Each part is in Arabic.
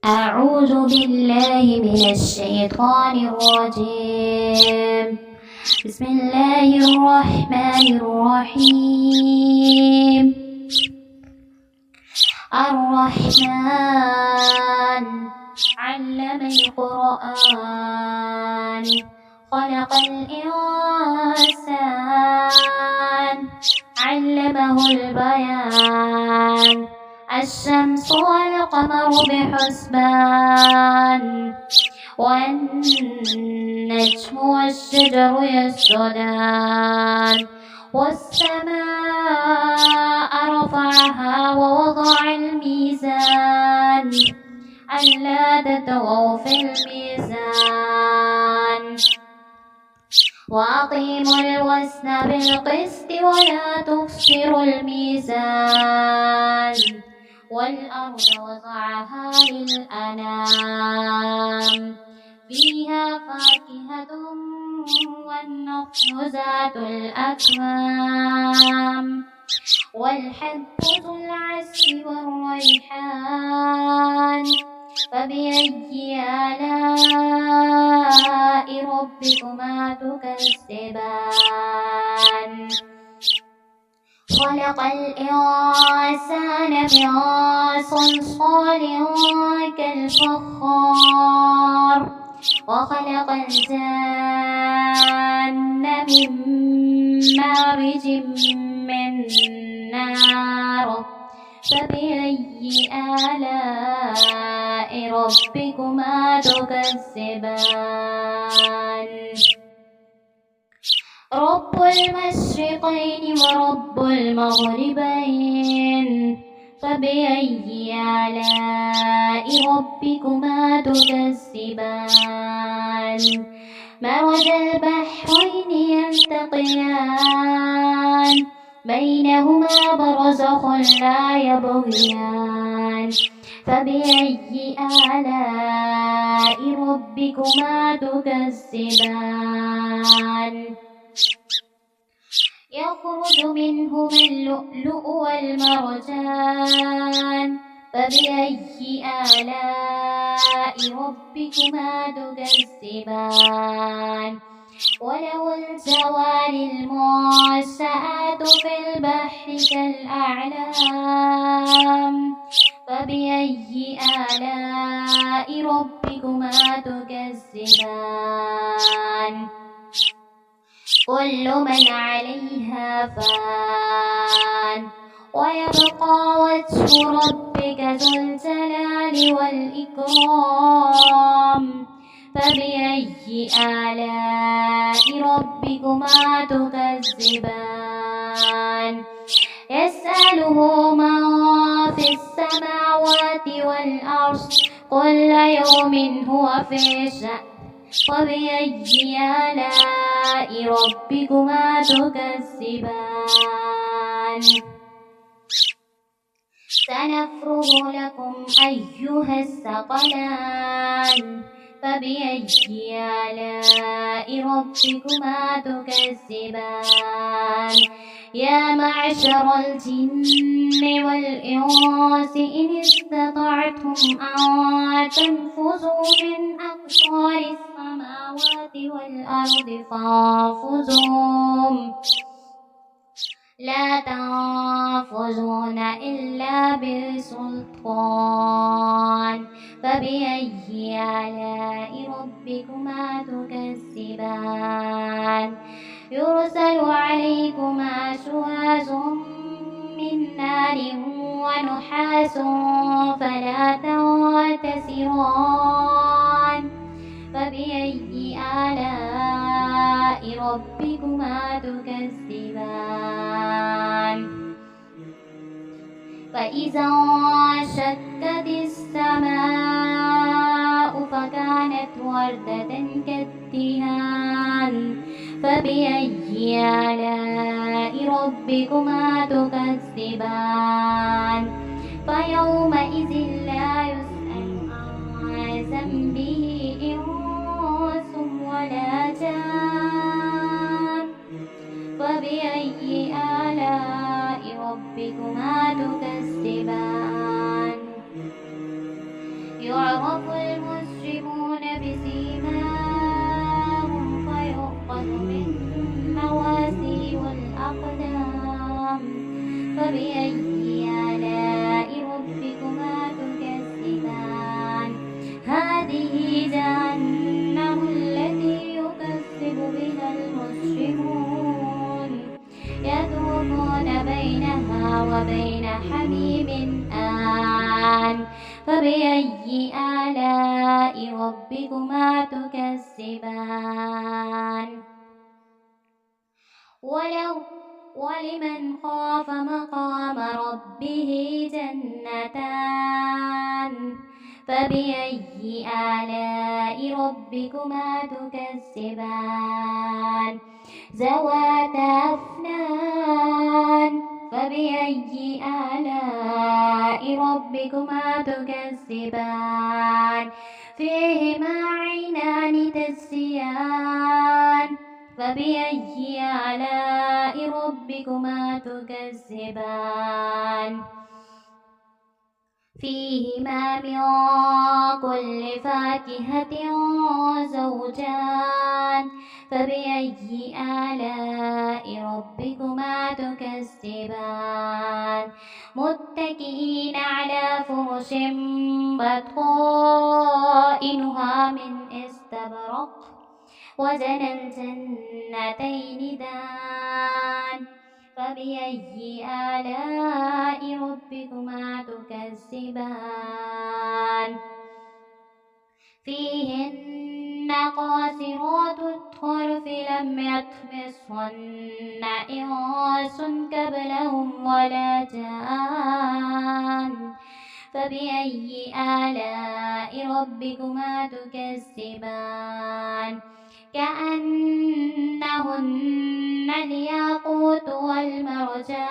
أعوذ بالله من الشيطان الرجيم. بسم الله الرحمن الرحيم. الرحمن علم القرآن خلق الإنسان علمه البيان الشمس والقمر بحسبان والنجم والشجر يسجدان والسماء رفعها ووضع الميزان ألا تطغوا في الميزان وأقيموا الوزن بالقسط ولا تخسروا الميزان والأرض وضعها للأنام فيها فاكهة والنخل ذات الأكمام والحب ذو العصف والريحان فبأي آلاء ربكما تكذبان خلق الإنسان من صلصال كالفخار وخلق الجن من مارج من نار فبأي آلاء ربكما تكذبان رب المشرقين ورب المغربين فبأي آلاء ربكما تكذبان مرج البحرين يلتقيان بينهما برزخ لا يبغيان فبأي آلاء ربكما تكذبان يخرج منهما اللؤلؤ والمرجان فبأي آلاء ربكما تكذبان وله الجوار المنشآت في البحر كالأعلام فبأي آلاء ربكما تكذبان كل من عليها فان ويبقى وجه ربك ذو الجلال والإكرام فبأي آلاء ربكما تكذبان يسأله من في السماوات والأرض كل يوم هو في شأن فبأي آلاء ربكما تكذبان سنفرغ لكم أيها الثقلان فبأي آلاء ربكما تكذبان يا معشر الجن والإنس إن استطعتم أن تنفذوا من أقطار السماوات والأرض فانفذوا لا تنفذون إلا بسلطان فبأي آلاء ربكما تكذبان يرسل عليكما شواظ من نار ونحاس فلا تنتصران فبأي آلاء ربكما تكذبان فإذا انشقت السماء فكانت وردة كالدهان فبأي آلاء ربكما تكذبان فيومئذ لا يسأل عن ذنبه إنس ولا جان فبأي آلاء ربكما تكذبان يعرف المسلمون بسيماهم فيؤخذ بالنواسي والأقدام فبأي آلاء ربكما تكذبان هذه جهنم التي يكذب بها المجرمون يطوفون بينها وبين حميم آن فبأي آلاء ربكما تكذبان ولمن خاف مقام ربه جنتان فبأي آلاء ربكما تكذبان ذواتا أفنان فبأي آلاء ربكما تكذبان فيهما عينان تجريان فبأي آلاء ربكما تكذبان فيهما من كل فاكهة زوجان فبأي آلاء ربكما تكذبان متكئين على فرش بطائنها من استبرق وجنى الجنتين دان فبأي آلاء ربكما تكذبان فيهن قاصرات الطرف لم يطمثهن إنس قبلهم ولا جان فبأي آلاء ربكما تكذبان كأنهن الياقوت والمرجان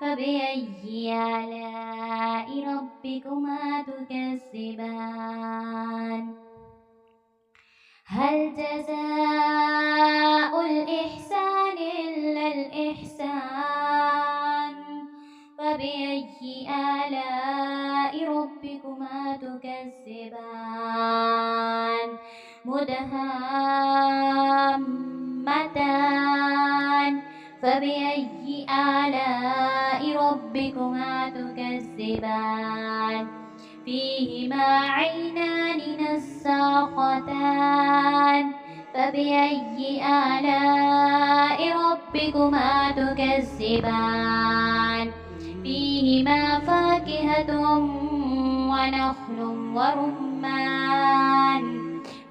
فبأي آلاء ربكما تكذبان هل جزاء الإحسان إلا الإحسان فبأي آلاء ربكما تكذبان مدهامتان فبأي آلاء ربكما تكذبان فيهما عينان نضاختان فبأي آلاء ربكما تكذبان فيهما فاكهة ونخل ورمان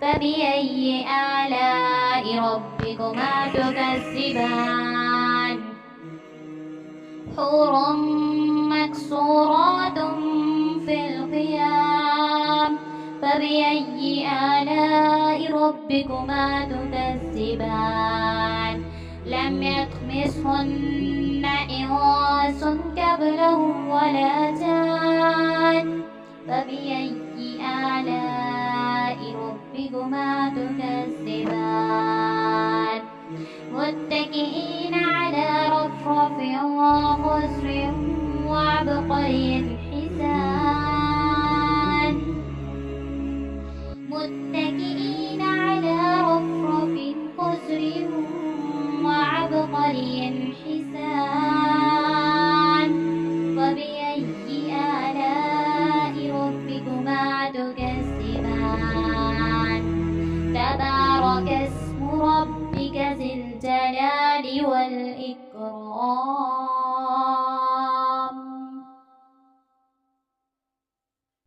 فبأي آلاء ربكما تكذبان حور مكسورات في الخيام فبأي آلاء ربكما تكذبان لم يطمثهن إنس قبلهم ولا جان فبأي آلاء ربكما تكذبان متكئين على رفرف خضر وعبقري حسان متكئين على رفرف خضر وعبقري حسان فبأي آلاء ربكما تكذبان تبارك اسم ربك ذي الجلال والإكرام